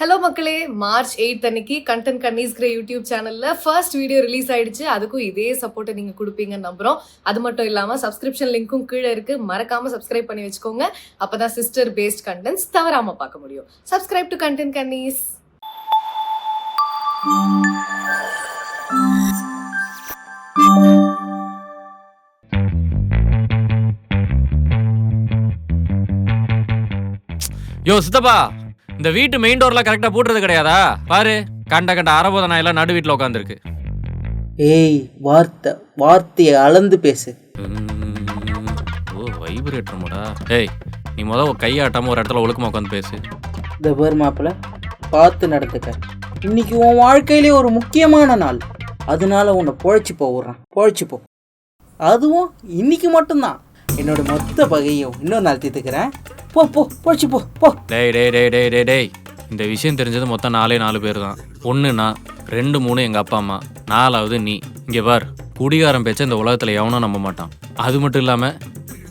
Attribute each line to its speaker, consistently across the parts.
Speaker 1: Hello மக்களே, March 8 அன்னைக்கு content கன்னிஸ்கிற YouTube சேனல்ல ஃபர்ஸ்ட் வீடியோ ரிலீஸ் ஆயிடுச்சு. அதுக்கும் இதே சப்போர்ட்டை நீங்க கொடுப்பீங்கன்னு நம்புறோம். அது மட்டும் இல்லாம சப்ஸ்கிரிப்ஷன் லிங்க்கும் கீழே இருக்கு. மறக்காம சப்ஸ்கிரைப் பண்ணி வச்சுக்கோங்க. அப்பதான் சிஸ்டர் பேஸ்ட் கண்டென்ட்ஸ் தவறாம பார்க்க முடியும். சப்ஸ்கிரைப் டு கண்டென்ட் கன்னிஸ்.
Speaker 2: யோ சித்தப்பா, இந்த வீட்டு மெயின் டோர்ல கரெக்டா பூட்டுறது கிடையாதா? பாரு, கண்ட அரபோத நாயெல்லாம் நடு வீட்டில் உட்காந்துருக்கு.
Speaker 3: ஏய், வார்த்தையை அளந்து பேசு.
Speaker 2: ஓ, வைப்ரேட்டர் மோடா. ஏய், நீ கையாட்டாம ஒரு இடத்துல ஒழுக்கமா உட்காந்து பேசு.
Speaker 3: இந்த பேர் மாப்பிள்ள, பார்த்து நடந்துக்க. இன்னைக்கு உன் வாழ்க்கையிலே ஒரு முக்கியமான நாள். அதனால உன்னை பொழைச்சி போ. அதுவும் இன்னைக்கு மட்டும்தான். என்னோட மொத்த பகையும் இன்னொரு நாள் தீர்த்துக்கிறேன். பொழைச்சி போ.
Speaker 2: டேய், இந்த விஷயம் தெரிஞ்சது மொத்தம் 4 பேர் தான். 1 நான், 2 3 எங்கள் அப்பா அம்மா, 4வது நீ. இங்கே பார், குடிகாரம் பேச்ச இந்த உலகத்தில் எவனும் நம்ப மாட்டான். அது மட்டும் இல்லாமல்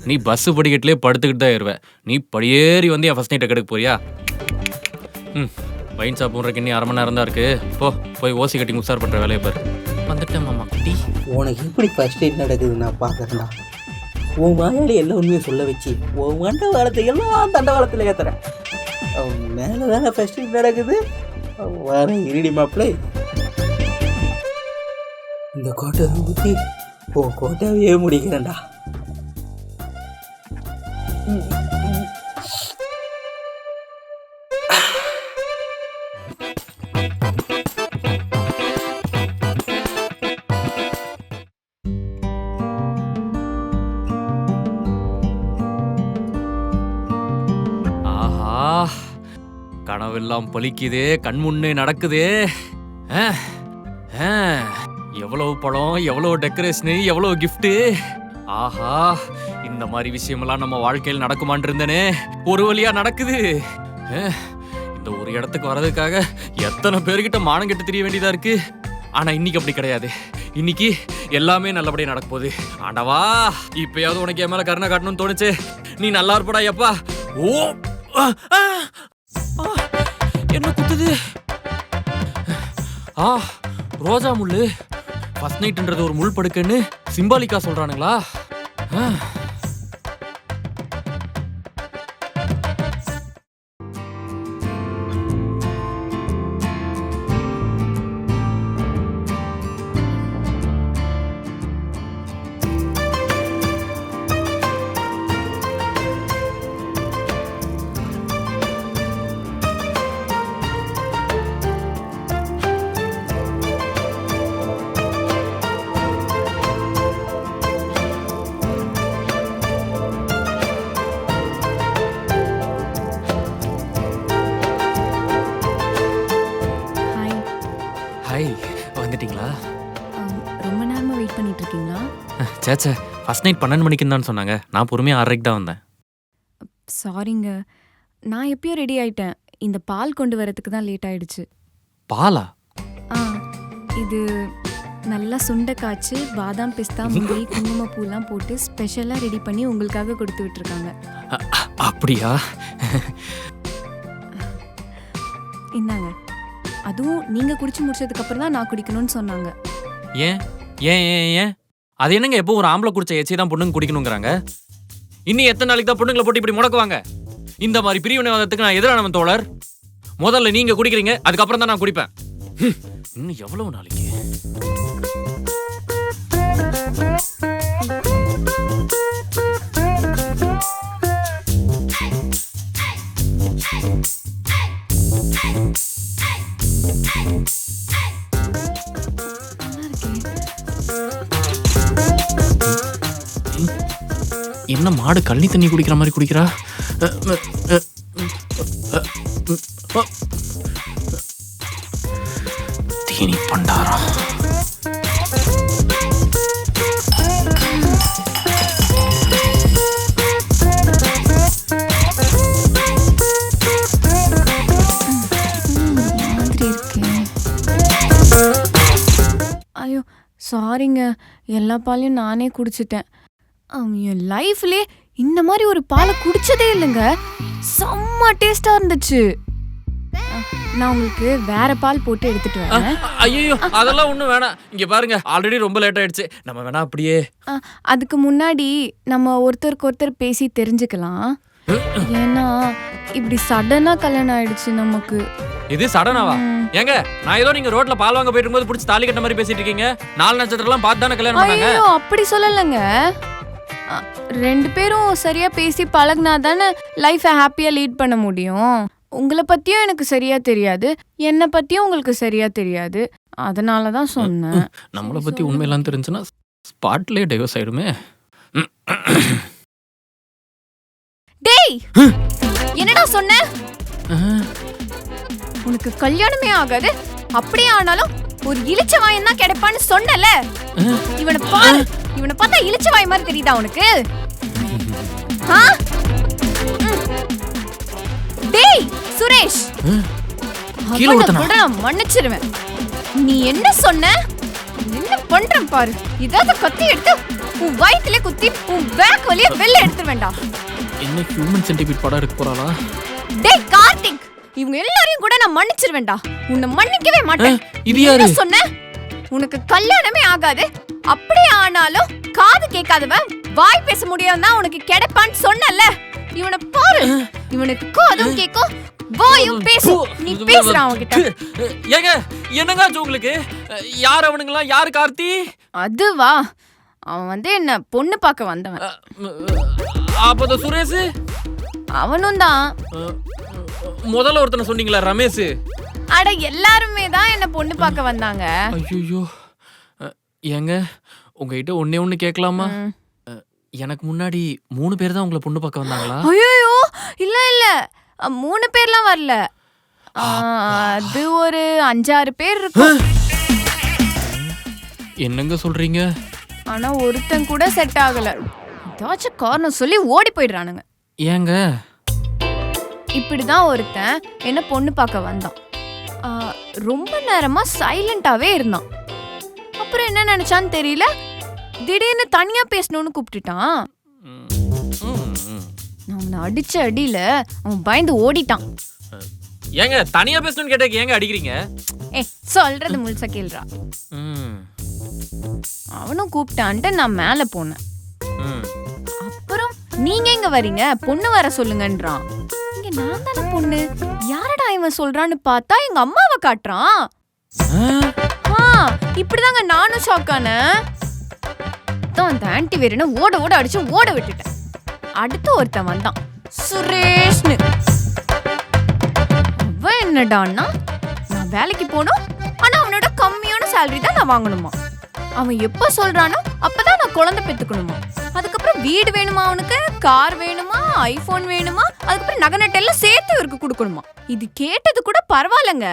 Speaker 2: நீ பஸ்ஸு படிக்கட்டிலே படுத்துக்கிட்டு தான் ஏறுவேன். நீ படியேறி வந்து என் ஃபஸ்ட் நைட்டை கெடுக்க போறியா? வைன் ஷாப் போடுறக்கு இன்னும் 1/2 மணி நேரம் தான் இருக்குது. போய் ஓசி கட்டி உசார் பண்ணுற வேலையை பாரு. வந்துட்டேன் மாமா குட்டி.
Speaker 3: உனக்கு எப்படி ஃபர்ஸ்ட் நைட் நடக்குது நான் பார்க்குறேன்டா. உன் வாயாடி எல்லாம் உண்மையை சொல்ல வச்சு உன் வண்ட காலத்தை எல்லாம் தண்டவாளத்தில் ஏற்றுறேன். மேலே தானே ஃபர்ஸ்ட் நைட் நடக்குது. வர இருடி மாப்பிள்ளை, இந்த கோட்டை ஊற்றி உன் கோட்டையே முடிக்கிறேன்டா.
Speaker 2: கனவெல்லாம் பலிக்குதே, கண்முன்னே நடக்குதே. எவ்வளவு பழம், எவ்வளவு டெக்கரேஷனு, எவ்வளவு கிஃப்ட்டு. ஆஹா, இந்த மாதிரி விஷயமெல்லாம் நம்ம வாழ்க்கையில் நடக்குமான் இருந்தனே, ஒரு வழியா நடக்குது. இந்த ஒரு இடத்துக்கு வர்றதுக்காக எத்தனை பேர்கிட்ட மானம் கெட்டு தெரிய வேண்டியதா இருக்கு. ஆனா இன்னைக்கு அப்படி கிடையாது. இன்னைக்கு எல்லாமே நல்லபடியா நடக்க போகுது. ஆண்டவா, இப்பயாவது உனக்கு என் மேல கருணை காட்டணும்னு தோணுச்சு. நீ நல்லா இருப்படா எப்பா. ஓ, என்ன குத்துது? ரோஜா முள்ளு. ஃபர்ஸ்ட் நைட்ன்றது ஒரு முள் படுக்கைன்னு சிம்பாலிக்கா சொல்றானுங்களா? வந்துட்டீங்களா?
Speaker 4: ரொம்ப நேரமா வெயிட் பண்ணிட்டு இருக்கீங்களா?
Speaker 2: சேச்சே, ஃபர்ஸ்ட் நைட் 12 மணிக்கு தான் சொன்னாங்க. நான் பொறுமையா 6:30க்கு தான் வந்தேன்.
Speaker 4: சாரிங்க, நான் எப்பயோ ரெடி ஆயிட்டேன். இந்த பால் கொண்டு வரதுக்கு தான் லேட் ஆயிடுச்சு.
Speaker 2: பாலா?
Speaker 4: இது நல்லா சுண்டை காய்ச்சி பாதாம், பிஸ்தா, முந்திரி, குங்குமப்பூலாம் போட்டு ஸ்பெஷலாக ரெடி பண்ணி உங்களுக்காக கொடுத்து விட்டுருக்காங்க.
Speaker 2: அப்படியா?
Speaker 4: இந்தாங்க. அதுவும் நீங்கள் குடிச்சு முடிச்சதுக்கு அப்புறம் தான் நான் குடிக்கணும்னு சொன்னாங்க.
Speaker 2: ஏன் ஏன் ஏன் ஏன் அது என்னங்க, எப்போ ஒரு ஆம்பளை குடிச்ச எச்சி தான் பொண்ணுங்க குடிக்கணுங்கிறாங்க? இன்னும் எத்தனை நாளைக்கு தான் பொண்ணுங்களை போட்டு இப்படி முடக்குவாங்க? இந்த மாதிரி பிரிவினைவாதத்துக்கு நான் எதிரான தோழர். முதல்ல நீங்க குடிக்கிறீங்க, அதுக்கப்புறம் தான் நான் குடிப்பேன். இன்னும் எவ்வளவு நாளைக்கு? என்ன மாடு கள்ளி தண்ணி குடிக்கிற மாதிரி குடிக்கிறா? தீனி பண்டாரா.
Speaker 4: ஐயோ சாரிங்க, எல்லா பாலையும் நானே குடிச்சிட்டேன். என் லைஃப்லே இந்த மாதிரி ஒரு பாலை குடிச்சதே இல்லைங்க. செம்ம டேஸ்டா இருந்துச்சு. நான் உங்களுக்கு வேற பால் போட்டு எடுத்துட்டு வரேன்.
Speaker 2: ஐயோ அதெல்லாம் ஒண்ணும் வேணாம். இங்க பாருங்க ஆல்ரெடி ரொம்ப லேட் ஆயிடுச்சு. நம்ம வேணா அப்படியே
Speaker 4: அதுக்கு முன்னாடி நம்ம ஒருத்தருக்கு ஒருத்தர் பேசி தெரிஞ்சுக்கலாம். ஏன்னா இப்படி சடனா கல்யாணம் ஆயிடுச்சு நமக்கு.
Speaker 2: இது சடனாவா? ஏங்க நான் ஏதோ நீங்க ரோட்ல பால் வாங்க போயிட்டு இருக்கும்போது பிடிச்சி தாலி கட்ட மாதிரி பேசிட்டு இருக்கீங்க. 4 நட்சத்திரம்லாம் பார்த்து தானே கல்யாணம் பண்ணாங்க.
Speaker 4: ஐயோ அப்படி சொல்லலைங்க. 2 பேரும் சரியா பேசி பழகினா தானே லைஃபை ஹாப்பியா லீட் பண்ண முடியும். உங்களை பத்தியும் எனக்கு சரியா தெரியாது, என்னை பத்தியும் உங்களுக்கு சரியா தெரியாது. அதனால தான் சொன்னேன்.
Speaker 2: நம்மளை பத்தி உண்மையெல்லாம் தெரிஞ்சுன்னா ஸ்பாட்லயே டைவர்ஸ் ஆயிடுமே.
Speaker 4: டேய் என்னடா சொன்ன? உனக்கு கல்யாணமே ஆகாது, அப்படியே ஆனாலும் ஒரு இளிச்ச வாயன் தான் கிடைப்பான்னு சொன்னல. இவனை பாரு, இவனை பார்த்தா இளிச்ச வாய் மாதிரி தெரியுதா உனக்கு? டேய் சுரேஷ், நான் மன்னிச்சிருவேன். நீ என்ன சொன்ன? என்ன பண்றேன் பாரு. இதாவது கத்தி எடுத்து உன் வயித்துல குத்தி உன் பேக் வழியா வெளில எடுத்து வேண்டாம்.
Speaker 2: என்ன ஹியூமன் சென்டிபீட் படம் எடுக்க போறாளா?
Speaker 4: டேய் கார்த்திக், இவங்க எல்லாரையும் கூட நான் மன்னிச்சிருவேன்டா. உன்னை மன்னிக்கவே மாட்டேன்.
Speaker 2: இது யாரு
Speaker 4: சொன்ன? உனக்கு கல்யாணமே ஆகாது, அப்படியே ஆனாலும் காது கேட்காதவன் வாய் பேச முடியாதுன்னா உனக்கு கிடைப்பான்னு சொன்னல. இவனை பாரு, இவனுக்கு காதும் கேட்கும் வாயும் பேசும். நீ பேசுற அவன்கிட்ட.
Speaker 2: ஏங்க என்னங்க ஆச்சு உங்களுக்கு? யார் அவனுங்களா? யாரு கார்த்தி?
Speaker 4: அதுவா, அவன் என்ன பொண்ணு பார்க்க வந்தவன்.
Speaker 2: அப்ப சுரேஷ்
Speaker 4: அவனும் தான்.
Speaker 2: முதல்ல ஒருத்தனை சொன்னீங்களா ரமேஷ்?
Speaker 4: அட எல்லாருமே தான் என்ன பொண்ணு பார்க்க வந்தாங்க.
Speaker 2: ஐயோ ஏங்க உங்ககிட்ட ஒண்ணு கேட்கலாமா? எனக்கு முன்னாடி 3 பேர் தான் உங்களை பொண்ணு பார்க்க வந்தாங்களா?
Speaker 4: ஐயோ இல்ல இல்ல, 3 பேர்லாம் வரல. அது ஒரு 5-6 பேர் இருக்கும்.
Speaker 2: என்னங்க சொல்றீங்க?
Speaker 4: ஆனா ஒருத்தன் கூட செட் ஆகல. ஏதாச்சும் காரணம் சொல்லி ஓடி போயிடுறானுங்க.
Speaker 2: ஏங்க
Speaker 4: இப்படிதான் ஒருத்தன் என்ன பொண்ணு பார்க்க வந்தான். ரொம்ப நேரமா சைலண்டாவே இருந்தான். அப்புறம் என்ன நினைச்சான்னு தெரியல, திடீர்னு தனியா பேசணும்னு கூப்பிட்டுட்டான். அவனை அடிச்ச அடியில அவன் பயந்து ஓடிட்டான்.
Speaker 2: ஏங்க தனியா பேசணும்னு கேட்டா ஏங்க அடிக்கிறீங்க?
Speaker 4: சொல்றது முழுசா கேள்றா. அவனும் கூப்பிட்டான்ட்டு நான் மேல போனேன். அப்புறம் நீங்க எங்க வரீங்க, பொண்ணு வர சொல்லுங்கன்றான். இங்க நான் தானே பொண்ணு, யாரடா இவன் சொல்றான்னு பார்த்தா எங்க அம்மாவை காட்டுறான். இப்படிதாங்க நானும் ஷாக் ஆனேன். அந்த ஆன்டி வேறன ஓட ஓட அடிச்சு ஓட விட்டுட்டேன். அடுத்து ஒருத்தன் வந்தான், சுரேஷ்னு. அவன் என்னடான்னா, நான் வேலைக்கு போகணும், ஆனா அவனோட கம்மியான சேலரி தான் நான் வாங்கணுமா. அவன் எப்ப சொல்றானோ அப்பதான் நான் குழந்தை பெத்துக்கணுமா. அதுக்கப்புறம் வீடு வேணுமா, அவனுக்கு கார் வேணுமா, ஐபோன் வேணுமா, அதுக்கப்புறம் நகை நட்டெல்லாம் சேர்த்து இவருக்கு கொடுக்கணுமா. இது கேட்டது கூட பரவாயில்லங்க,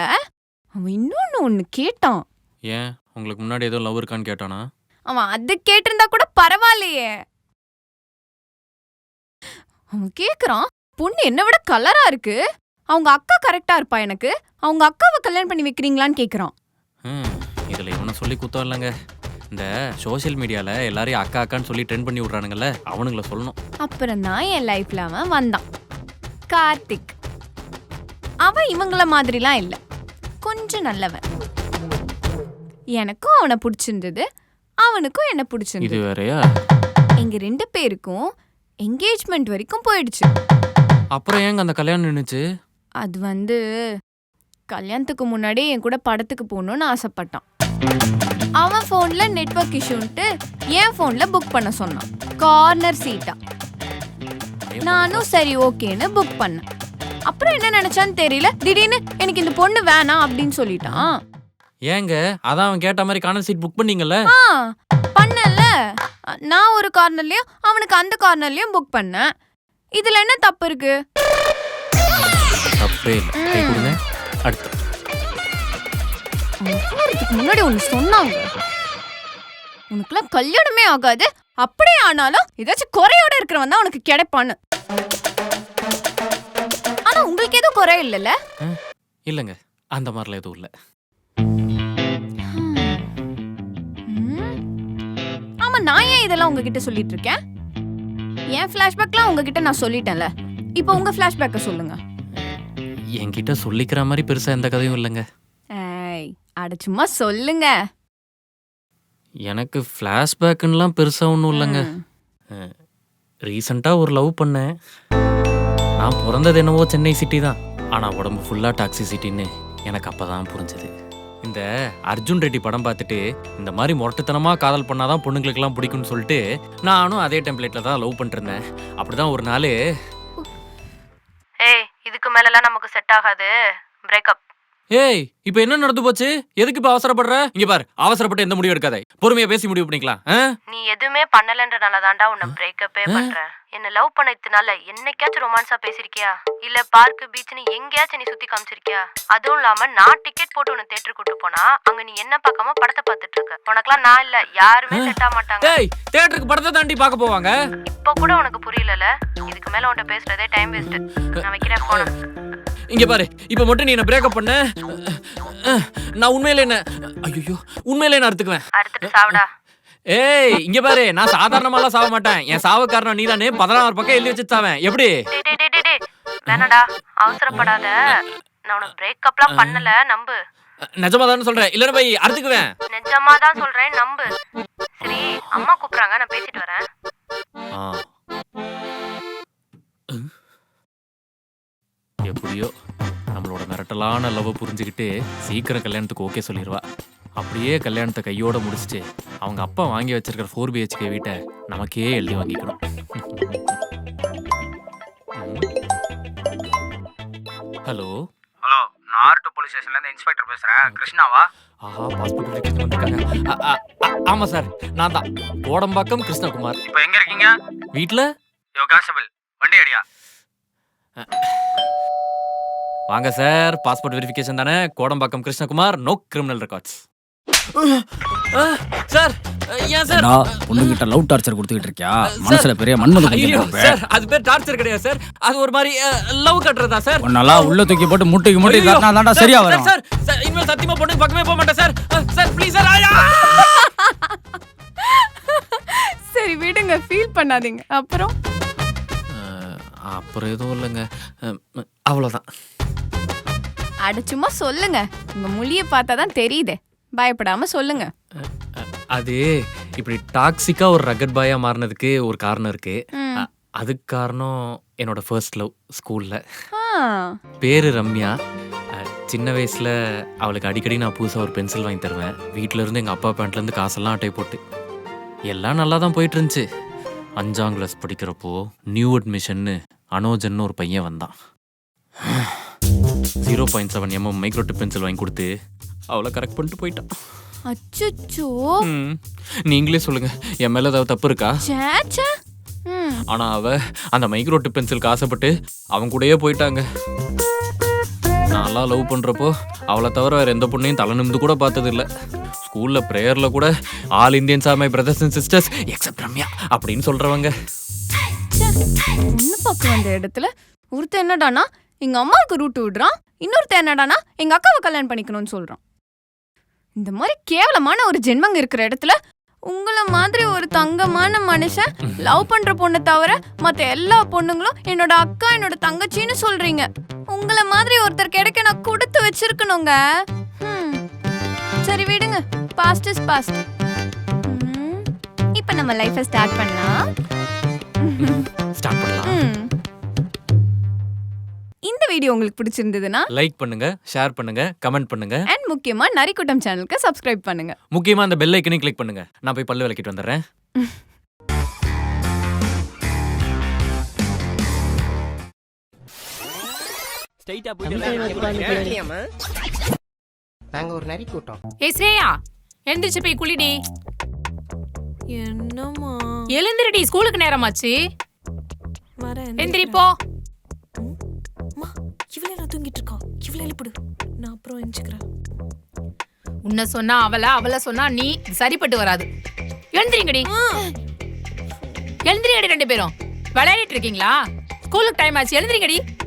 Speaker 4: அவன் இன்னொன்னு கேட்டான்.
Speaker 2: ஏன் உங்களுக்கு முன்னாடி ஏதோ லவ் இருக்கான்னு கேட்டானா?
Speaker 4: அவன் அது கேட்டிருந்தா கூட பரவாயில்லையே. அவன் கேக்குறான், பொண்ணு என்ன விட கலரா இருக்கு, அவங்க அக்கா கரெக்டா இருப்பா, எனக்கு அவங்க அக்காவை கல்யாணம் பண்ணி வைக்கிறீங்களான்னு கேக்குறான்.
Speaker 2: இதுல இவனை சொல்லி குத்தம் இல்லைங்க. இந்த சோசியல் மீடியால எல்லாரையும் அக்கா அக்கான்னு சொல்லி ட்ரெண்ட் பண்ணி விடுறானுங்கல்ல, அவனுங்களை சொல்லணும்.
Speaker 4: அப்புறம் தான் என் லைஃப்ல அவன் வந்தான், கார்த்திக். அவன் இவங்கள மாதிரிலாம் இல்ல, கொஞ்சம் நல்லவன். எனக்கும் அவனை பிடிச்சிருந்தது, அவனுக்கும் என்ன பிடிச்சிருந்தது.
Speaker 2: இது வேறயா?
Speaker 4: எங்க 2 பேருக்கும் என்கேஜ்மெண்ட் வரைக்கும் போயிடுச்சு.
Speaker 2: அப்புறம் ஏங்க அந்த கல்யாணம் நின்னுச்சு?
Speaker 4: அது கல்யாணத்துக்கு முன்னாடி என் கூட படத்துக்கு போகணும்னு ஆசைப்பட்டான். அவன் போன்ல நெட்வொர்க் இஷ்யூன்ட்டு என் போன்ல புக் பண்ண சொன்னான், கார்னர் சீட்டா. நானும் சரி ஓகேன்னு புக் பண்ணேன். அப்புறம் என்ன நினைச்சான்னு தெரியல, திடீர்னு எனக்கு இந்த பொண்ணு வேணாம் அப்படின்னு சொல்லிட்டான்.
Speaker 2: ஏங்க அதான் அவன் கேட்ட மாதிரி கார்னர் சீட் புக் பண்ணீங்கல்ல?
Speaker 4: பண்ணல, நான் ஒரு கார்னர்லயும் அவனுக்கு அந்த கார்னர்லயும் புக் பண்ணேன். இதுல என்ன தப்பு இருக்கு?
Speaker 2: தப்பே இல்லை. கை கொடுங்க. அடுத்து
Speaker 4: முன்னாடி ஒண்ணு சொன்னாங்க, உனக்குலாம் கல்யாணமே ஆகாது, அப்படியே ஆனாலும் ஏதாச்சும் குறையோட இருக்கிறவன் தான் உனக்கு கிடைப்பான்னு. ஆனா உங்களுக்கு எதுவும் குறை இல்லைல்ல?
Speaker 2: இல்லைங்க, அந்த மாதிரிலாம் எதுவும் இல்லை.
Speaker 4: ஆமா, நான் ஏன் இதெல்லாம் உங்ககிட்ட சொல்லிட்டு இருக்கேன்? என் ஃபிளாஷ்பேக்லாம் உங்ககிட்ட நான் சொல்லிட்டேன்ல, இப்போ உங்க ஃபிளாஷ்பேக்க சொல்லுங்க.
Speaker 2: என்கிட்ட சொல்லிக்கிற மாதிரி பெருசா எந்த கதையும் இல்லைங்க.
Speaker 4: ஏய் அட சும்மா சொல்லுங்க.
Speaker 2: எனக்கு ஃப்ளாஷ்பேக்குன்னெலாம் பெருசா ஒன்றும் இல்லைங்க. ரீசெண்டாக ஒரு லவ் பண்ணேன். நான் பிறந்தது என்னவோ சென்னை சிட்டி தான், ஆனால் உடம்பு ஃபுல்லாக டாக்ஸிசிட்டின்னு எனக்கு அப்போ தான் புரிஞ்சுது. இந்த அர்ஜுன் ரெட்டி படம் பார்த்துட்டு இந்த மாதிரி முரட்டுத்தனமாக காதல் பண்ணாதான் பொண்ணுங்களுக்கெல்லாம் பிடிக்கும்னு சொல்லிட்டு நானும் அதே டெம்ப்ளேட்டில் தான் லவ் பண்ணிருந்தேன். அப்படி தான் ஒரு நாள்,
Speaker 1: ஏய் இதுக்கு மேலலாம் நமக்கு செட் ஆகாது, பிரேக்கப்.
Speaker 2: ஏய் இப்போ என்ன நடந்து போச்சு? எதுக்கு இப்போ அவசரப்படுற? இங்கே பாரு, அவசரப்பட்டு எந்த முடிவு எடுக்காதே, பொறுமையாக பேசி முடிவு பண்ணிக்கலாம்.
Speaker 1: நீ எதுவுமே பண்ணலன்றனால தாண்டா உன்னை பிரேக்கப்பே பண்றேன். என்ன லவ் பண்ணதுனால என்னைக்காச்சும் ரொமான்ஸா பேசிருக்கியா? இல்ல பார்க்கு பீச்னு எங்கேயாச்சும் நீ சுத்தி காமிச்சிருக்கியா? அதுவும் இல்லாம நான் டிக்கெட் போட்டு உன்னை தியேட்டர் கூட்டு போனா அங்க நீ என்ன பார்க்காம படத்தை பார்த்துட்டு இருக்க. உனக்குலாம் நான் இல்ல, யாருமே செட் ஆக மாட்டாங்க.
Speaker 2: ஏய் தியேட்டருக்கு படத்தை தாண்டி பார்க்க போவாங்க.
Speaker 1: இப்போ கூட உனக்கு புரியலல? இதுக்கு மேல உன்கிட்ட பேசுறதே டைம் வேஸ்ட். நான் வைக்கிறேன் போன.
Speaker 2: இங்க பாரு, இப்ப மட்டும் நீ என்ன பிரேக்கப் பண்ண, நான் உண்மையில என்ன, ஐயோ உண்மையில என்ன அறுத்துக்குவேன்.
Speaker 1: அடுத்துட்டு சாவடா.
Speaker 2: ஏய் இங்க பாரு, நான் சாதாரணமாலாம் சாவ மாட்டேன். என் சாவு காரணம் நீதானே. 16 பக்கம் எழுதி வச்சு சாவேன். எப்படி?
Speaker 1: வேணாடா, அவசரப்படாத. நான் உனக்கு பிரேக்கப்லாம் பண்ணல, நம்பு.
Speaker 2: நிஜமா தானே சொல்றேன், இல்லைன்னா போய் அறுத்துக்குவேன்.
Speaker 1: நிஜமா தான் சொல்றேன், நம்பு. சரி, அம்மா கூப்பிடுறாங்க, நான் பேசிட்டு வரேன்.
Speaker 2: எப்படியோ நம்மளோட மிரட்டலான லவ் புரிஞ்சுக்கிட்டு சீக்கிரம் கல்யாணத்துக்கு ஓகே சொல்லிடுவா. அப்படியே கல்யாணத்தை கையோட முடிச்சுட்டு அவங்க அப்பா வாங்கி வச்சிருக்கிற 4 BHK வீட்டை நமக்கே எழுதி வாங்கிக்கணும். ஹலோ
Speaker 5: ஹலோ, நான் ஆர்டோ போலீஸ் ஸ்டேஷன்ல இருந்து இன்ஸ்பெக்டர் பேசுறேன். கிருஷ்ணாவா?
Speaker 2: ஆஹா, பாஸ்போர்ட் வெரிஃபிகேஷன் வந்திருக்காங்க. ஆமா சார், நான் தான் கோடம்பாக்கம் கிருஷ்ணகுமார்.
Speaker 5: இப்போ எங்க இருக்கீங்க?
Speaker 2: வீட்டில்.
Speaker 5: யோ கான்ஸ்டபிள், வண்டி அடியா.
Speaker 2: வாங்க சார், பாஸ்போர்ட் வெரிஃபிகேஷன் தானே. Kodambakkam Krishnakumar, no criminal records. Sir ஏன் சார்
Speaker 6: பொண்ணுகிட்ட லவ் டார்ச்சர் கொடுத்துக்கிட்டு இருக்கியா? மனசுல பெரிய மன்மத
Speaker 2: சார், அது பேர் டார்ச்சர் கிடையாது சார், அது ஒரு மாதிரி லவ் கட்டுறதா சார்.
Speaker 6: நல்லா உள்ள தூக்கி போட்டு முட்டைக்கு தட்டினா தான்டா சரியா வரும்.
Speaker 2: சார் சார், இனிமேல் சத்தியமா பொண்ணு பக்கமே போக மாட்டேன் சார். Sir please sir.
Speaker 4: சரி விடுங்க, ஃபீல் பண்ணாதீங்க. அப்புறம்
Speaker 2: எதுவும் இல்லைங்க, அவ்வளோதான்.
Speaker 4: அட சும்மா சொல்லுங்க, உங்க மொழியை பார்த்தா தான் தெரியுதே. பயப்படாம சொல்லுங்க.
Speaker 2: அது இப்படி டாக்ஸிக்கா ஒரு ரகட் பாயா மாறினதுக்கு ஒரு காரணம் இருக்கு. அதுக்கு காரணம் என்னோட ஃபர்ஸ்ட் லவ் ஸ்கூல்ல. பேரு ரம்யா. சின்ன வயசுல அவளுக்கு அடிக்கடி நான் புதுசாக ஒரு பென்சில் வாங்கி தருவேன். வீட்டில இருந்து எங்கள் அப்பா பேண்ட்லேருந்து காசெல்லாம் அட்டை போட்டு எல்லாம் நல்லா தான் போயிட்டு இருந்துச்சு. 5ஆம் கிளாஸ் படிக்கிறப்போ நியூ அட்மிஷன்னு அனோஜன்னு ஒரு பையன் வந்தான். 0.7 mm மைக்ரோ டிப் பென்சில் வாங்கி கொடுத்து அவளை கரெக்ட் பண்ணிட்டு போயிட்டான்.
Speaker 4: அச்சச்சோ,
Speaker 2: நீங்களே சொல்லுங்க, என் மேல ஏதாவது தப்பு இருக்கா?
Speaker 4: சேச்சே.
Speaker 2: ஆனா அவ அந்த மைக்ரோ டிப் பென்சிலுக்கு ஆசைப்பட்டு அவங்க கூடயே போயிட்டாங்க. நான்லாம் லவ் பண்றப்போ அவளை தவிர வேற எந்த பொண்ணையும் தலை நிமிந்து கூட பார்த்தது இல்லை. ஸ்கூல்ல பிரேயர்ல கூட all Indians are my brothers and sisters accept Ramya அப்படின்னு சொல்றவங்க.
Speaker 4: பொண்ணு பக்கம் வந்த இடத்துல ஒருத்தர் என்னடானா எங்க அம்மாவுக்கு ரூட் விடுறான், இன்னொருத்தர் என்னடானா எங்க அக்காவை கல்யாணம் பண்ணிக்கணும்னு சொல்றான். இந்த மாதிரி கேவலமான ஒரு ஜென்மங்க இருக்கிற இடத்துல உங்களை மாதிரி ஒரு தங்கமான மனுஷன் லவ் பண்ற பொண்ணை தவிர மத்த எல்லா பொண்ணுங்களும் என்னோட அக்கா என்னோட தங்கச்சின்னு சொல்றீங்க. உங்களை மாதிரி ஒருத்தர் கிடைக்க நான் கொடுத்து வச்சிருக்கணுங்க. சரி விடுங்க, பாஸ்ட் இஸ் பாஸ்ட். இப்ப நம்ம லைஃபை ஸ்டார்ட் பண்ணலாம். இந்த வீடியோ உங்களுக்கு பிடிச்சிருந்ததுன்னா
Speaker 2: லைக் பண்ணுங்க, ஷேர் பண்ணுங்க, கமெண்ட் பண்ணுங்க,
Speaker 4: அண்ட் முக்கியமா நரிக்குட்டம் சேனலுக்கு சப்ஸ்கிரைப் பண்ணுங்க.
Speaker 2: முக்கியமா அந்த பெல் ஐக்கனையும் கிளிக் பண்ணுங்க. நான் போய் பல்லு விளக்கிட்டு வந்துடுறேன்.
Speaker 7: நாங்க ஒரு நரி கூட்டம்.
Speaker 8: ஏய் ஸ்ரேயா, எழுந்திருச்சு போய் குளிடி.
Speaker 9: என்னம்மா?
Speaker 8: எழுந்திருடி, ஸ்கூலுக்கு நேரமாச்சு. எந்திரி போ.
Speaker 9: இவளே நான் தூங்கிட்டு இருக்கா. இவளே எழுப்பிடு, நான் அப்புறம் எஞ்சிக்கிறேன்.
Speaker 8: உன்னை சொன்னா அவளை சொன்னா நீ, சரிப்பட்டு வராது. எழுந்திரிங்கடி, எழுந்திரிங்கடி. 2 பேரும் விளையாடிட்டு இருக்கீங்களா? ஸ்கூலுக்கு டைம் ஆச்சு, எழுந்திரிங்கடி.